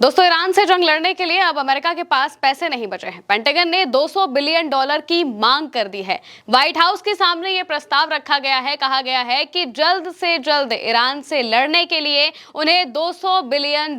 दोस्तों, ईरान से जंग लड़ने के लिए अब अमेरिका के पास पैसे नहीं बचे हैं। पेंटागन ने $200 बिलियन की मांग कर दी है। व्हाइट हाउस के सामने ये प्रस्ताव रखा गया है। कहा गया है कि जल्द से जल्द ईरान से लड़ने के लिए उन्हें $200 बिलियन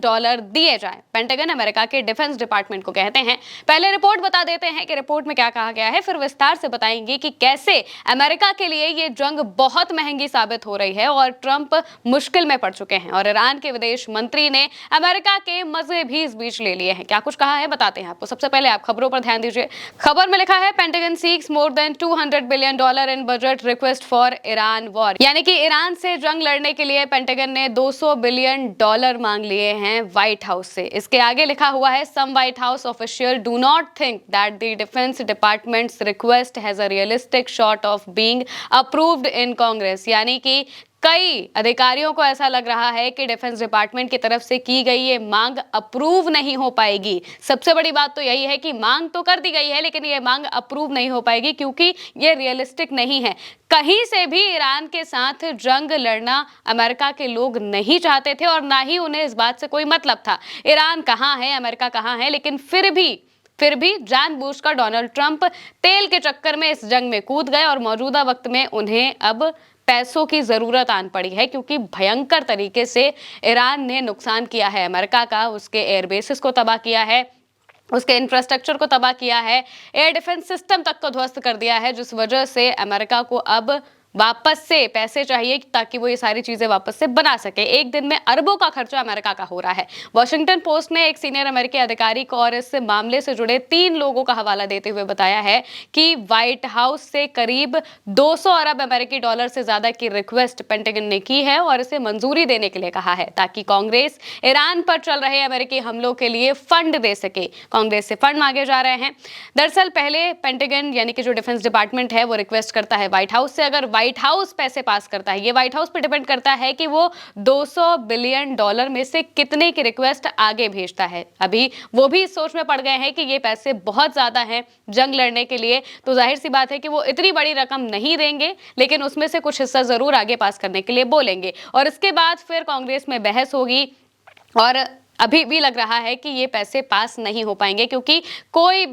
दिए जाएं। पेंटागन अमेरिका के डिफेंस डिपार्टमेंट को कहते हैं। पहले रिपोर्ट बता देते हैं कि रिपोर्ट में क्या कहा गया है, फिर विस्तार से बताएंगे कि कैसे अमेरिका के लिए ये जंग बहुत महंगी साबित हो रही है और ट्रंप मुश्किल में पड़ चुके हैं और ईरान के विदेश मंत्री ने अमेरिका के मजे भी इस बीच ले लिए हैं। क्या कुछ कहा है बताते हैं आपको। सबसे पहले आप खबरों पर ध्यान दीजिए। खबर में लिखा है Pentagon seeks more than $200 billion in budget request for Iran war, यानी कि ईरान से जंग लड़ने के लिए पेंटागन ने $200 बिलियन मांग लिए हैं व्हाइट हाउस से। इसके आगे लिखा हुआ है some White House official do not think that the defence department's request has a realistic shot of being approved in Congress, यानी कि कई अधिकारियों को ऐसा लग रहा है कि डिफेंस डिपार्टमेंट की तरफ से की गई ये मांग अप्रूव नहीं हो पाएगी। सबसे बड़ी बात तो यही है कि मांग तो कर दी गई है, लेकिन ये मांग अप्रूव नहीं हो पाएगी क्योंकि ये रियलिस्टिक नहीं है। कहीं से भी ईरान के साथ जंग लड़ना अमेरिका के लोग नहीं चाहते थे और ना ही उन्हें इस बात से कोई मतलब था। ईरान कहाँ है, अमेरिका कहाँ है, लेकिन फिर भी जानबूझकर डोनाल्ड ट्रंप तेल के चक्कर में इस जंग में कूद गए और मौजूदा वक्त में उन्हें अब पैसों की जरूरत आन पड़ी है क्योंकि भयंकर तरीके से ईरान ने नुकसान किया है अमेरिका का। उसके एयरबेसेस को तबाह किया है, उसके इंफ्रास्ट्रक्चर को तबाह किया है, एयर डिफेंस सिस्टम तक को ध्वस्त कर दिया है, जिस वजह से अमेरिका को अब वापस से पैसे चाहिए ताकि वो ये सारी चीजें वापस से बना सके। एक दिन में अरबों का खर्चा अमेरिका का हो रहा है। वॉशिंगटन पोस्ट ने एक सीनियर अमेरिकी अधिकारी को और इस मामले से जुड़े 3 लोगों का हवाला देते हुए बताया है कि व्हाइट हाउस से करीब 200 अरब अमेरिकी डॉलर से ज्यादा की रिक्वेस्ट पेंटागन ने की है और इसे मंजूरी देने के लिए कहा है ताकि कांग्रेस ईरान पर चल रहे अमेरिकी हमलों के लिए फंड दे सके। कांग्रेस से फंड मांगे जा रहे हैं। दरअसल पहले पेंटागन यानी कि जो डिफेंस डिपार्टमेंट है वो रिक्वेस्ट करता है व्हाइट हाउस से। अगर व्हाइट हाउस पैसे पास करता है, ये व्हाइट हाउस पर डिपेंड करता है कि वो $200 बिलियन में से कितने की रिक्वेस्ट आगे भेजता है। अभी वो भी इस सोच में पड़ गए हैं कि ये पैसे बहुत ज्यादा हैं जंग लड़ने के लिए, तो जाहिर सी बात है कि वो इतनी बड़ी रकम नहीं देंगे, लेकिन उसमें से कुछ हिस्सा जरूर आगे पास करने के लिए बोलेंगे और इसके बाद फिर कांग्रेस में बहस होगी और अभी भी लग रहा है कि ये पैसे पास नहीं हो पाएंगे क्योंकि कोई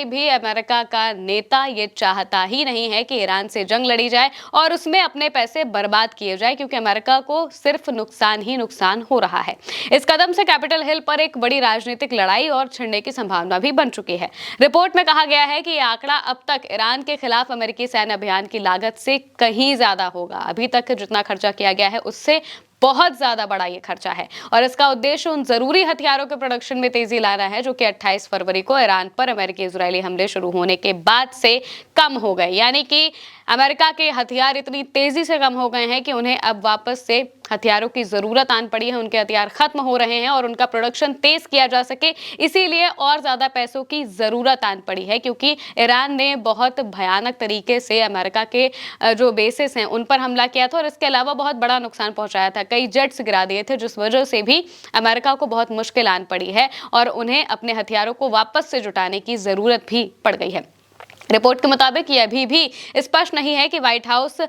भी अमेरिका का नेता ये चाहता ही नहीं है कि ईरान से जंग लड़ी जाए और उसमें अपने पैसे बर्बाद किए जाए, क्योंकि अमेरिका को सिर्फ नुकसान ही नुकसान हो रहा है। इस कदम से कैपिटल हिल पर एक बड़ी राजनीतिक लड़ाई और छिड़ने की संभावना भी बन चुकी है। रिपोर्ट में कहा गया है कि यह आंकड़ा अब तक ईरान के खिलाफ अमेरिकी सैन्य अभियान की लागत से कहीं ज्यादा होगा। अभी तक जितना खर्चा किया गया है उससे बहुत ज्यादा बड़ा ये खर्चा है और इसका उद्देश्य उन जरूरी हथियारों के प्रोडक्शन में तेजी लाना है जो कि 28 फरवरी को ईरान पर अमेरिकी इजरायली हमले शुरू होने के बाद से कम हो गए। यानी कि अमेरिका के हथियार इतनी तेजी से कम हो गए हैं कि उन्हें अब वापस से हथियारों की जरूरत आन पड़ी है। उनके हथियार खत्म हो रहे हैं और उनका प्रोडक्शन तेज किया जा सके, इसीलिए और ज्यादा पैसों की जरूरत आन पड़ी है क्योंकि ईरान ने बहुत भयानक तरीके से अमेरिका के जो बेसिस हैं उन पर हमला किया था और इसके अलावा बहुत बड़ा नुकसान पहुंचाया था। कई जेट्स गिरा दिए थे, जिस वजह से भी अमेरिका को बहुत मुश्किल आन पड़ी है और उन्हें अपने हथियारों को वापस से जुटाने की जरूरत भी पड़ गई है। रिपोर्ट के मुताबिक ये अभी भी स्पष्ट नहीं है कि व्हाइट हाउस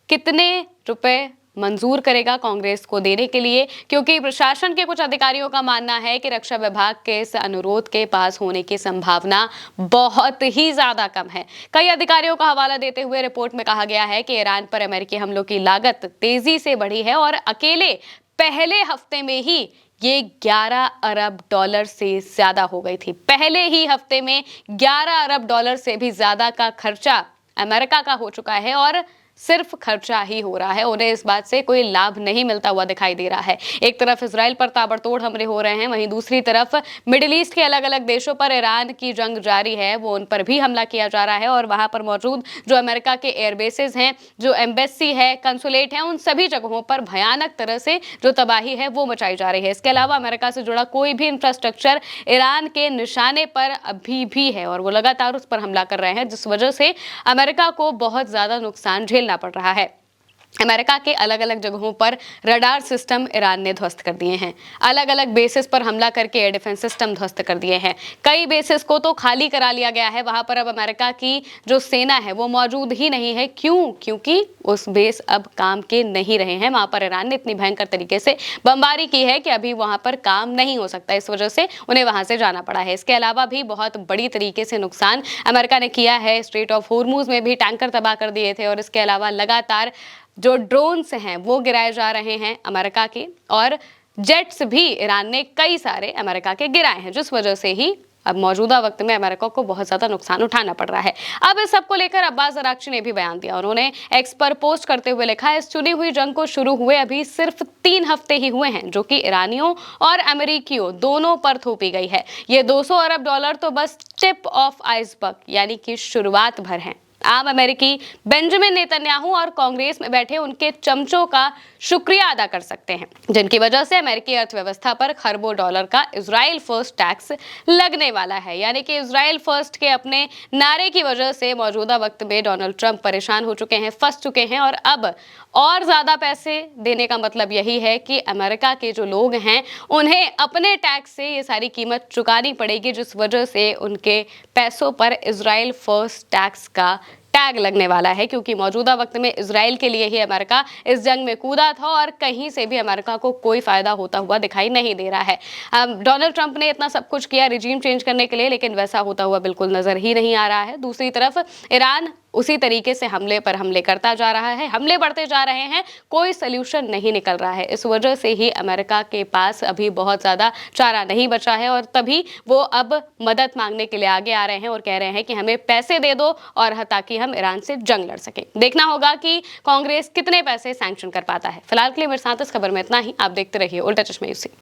कितने रुपए मंजूर करेगा कांग्रेस को देने के लिए, क्योंकि प्रशासन के कुछ अधिकारियों का मानना है कि रक्षा विभाग के इस अनुरोध के पास होने की संभावना बहुत ही ज्यादा कम है। कई अधिकारियों का हवाला देते हुए रिपोर्ट में कहा गया है कि ईरान पर अमेरिकी हमलों की लागत तेजी से बढ़ी है और अकेले पहले हफ्ते में ही ये $11 अरब से ज्यादा हो गई थी। पहले ही हफ्ते में $11 अरब से भी ज्यादा का खर्चा अमेरिका का हो चुका है और सिर्फ खर्चा ही हो रहा है। उन्हें इस बात से कोई लाभ नहीं मिलता हुआ दिखाई दे रहा है। एक तरफ इजराइल पर ताबड़तोड़ हमले हो रहे हैं, वहीं दूसरी तरफ मिडिल ईस्ट के अलग अलग देशों पर ईरान की जंग जारी है, वो उन पर भी हमला किया जा रहा है और वहां पर मौजूद जो अमेरिका के एयरबेसेस हैं, जो एम्बेसी है, कंसुलेट है, उन सभी जगहों पर भयानक तरह से जो तबाही है वो मचाई जा रही है। इसके अलावा अमेरिका से जुड़ा कोई भी इंफ्रास्ट्रक्चर ईरान के निशाने पर अभी भी है और वो लगातार उस पर हमला कर रहे हैं, जिस वजह से अमेरिका को बहुत ज्यादा नुकसान झेलना पड़ रहा है। अमेरिका के अलग अलग जगहों पर रडार सिस्टम ईरान ने ध्वस्त कर दिए हैं। अलग अलग बेसिस पर हमला करके एयर डिफेंस सिस्टम ध्वस्त कर दिए हैं। कई बेसिस को तो खाली करा लिया गया है। वहां पर अब अमेरिका की जो सेना है वो मौजूद ही नहीं है। क्योंकि उस बेस अब काम के नहीं रहे हैं। वहां पर ईरान ने इतनी भयंकर तरीके से बमबारी की है कि अभी वहां पर काम नहीं हो सकता। इस वजह से उन्हें वहां से जाना पड़ा है। इसके अलावा भी बहुत बड़ी तरीके से नुकसान अमेरिका ने किया है। स्ट्रेट ऑफ होर्मुज में भी टैंकर तबाह कर दिए थे और इसके अलावा लगातार जो ड्रोन्स हैं वो गिराए जा रहे हैं अमेरिका के, और जेट्स भी ईरान ने कई सारे अमेरिका के गिराए हैं, जिस वजह से ही अब मौजूदा वक्त में अमेरिका को बहुत ज्यादा नुकसान उठाना पड़ रहा है। अब इस सब को लेकर अब्बास अराक्ची ने भी बयान दिया। उन्होंने एक्स पर पोस्ट करते हुए लिखा है, इस चुनी हुई जंग को शुरू हुए अभी सिर्फ 3 हफ्ते ही हुए हैं, जो कि ईरानियों और अमेरिकियों दोनों पर थोपी गई है। ये 200 अरब डॉलर तो बस टिप ऑफ आइसबर्ग यानी कि शुरुआत भर है। आम अमेरिकी बेंजामिन नेतन्याहू और कांग्रेस में बैठे उनके चमचों का शुक्रिया अदा कर सकते हैं, जिनकी वजह से अमेरिकी अर्थव्यवस्था पर खरबों डॉलर का इजराइल फर्स्ट टैक्स लगने वाला है। यानी कि इजराइल फर्स्ट के अपने नारे की वजह से मौजूदा वक्त में डोनाल्ड ट्रंप परेशान हो चुके हैं, फंस चुके हैं, और अब और ज्यादा पैसे देने का मतलब यही है कि अमेरिका के जो लोग हैं उन्हें अपने टैक्स से ये सारी कीमत चुकानी पड़ेगी, जिस वजह से उनके पैसों पर इजराइल फर्स्ट टैक्स का टैग लगने वाला है। क्योंकि मौजूदा वक्त में इजराइल के लिए ही अमेरिका इस जंग में कूदा था और कहीं से भी अमेरिका को कोई फायदा होता हुआ दिखाई नहीं दे रहा है। डोनाल्ड ट्रंप ने इतना सब कुछ किया रिजीम चेंज करने के लिए, लेकिन वैसा होता हुआ बिल्कुल नजर ही नहीं आ रहा है। दूसरी तरफ ईरान उसी तरीके से हमले पर हमले करता जा रहा है, हमले बढ़ते जा रहे हैं, कोई सल्यूशन नहीं निकल रहा है। इस वजह से ही अमेरिका के पास अभी बहुत ज्यादा चारा नहीं बचा है और तभी वो अब मदद मांगने के लिए आगे आ रहे हैं और कह रहे हैं कि हमें पैसे दे दो और ताकि हम ईरान से जंग लड़ सके। देखना होगा कि कांग्रेस कितने पैसे सैंक्शन कर पाता है। फिलहाल के लिए मेरे साथ इस खबर में इतना ही। आप देखते रहिए उल्टा चश्मा यूसी।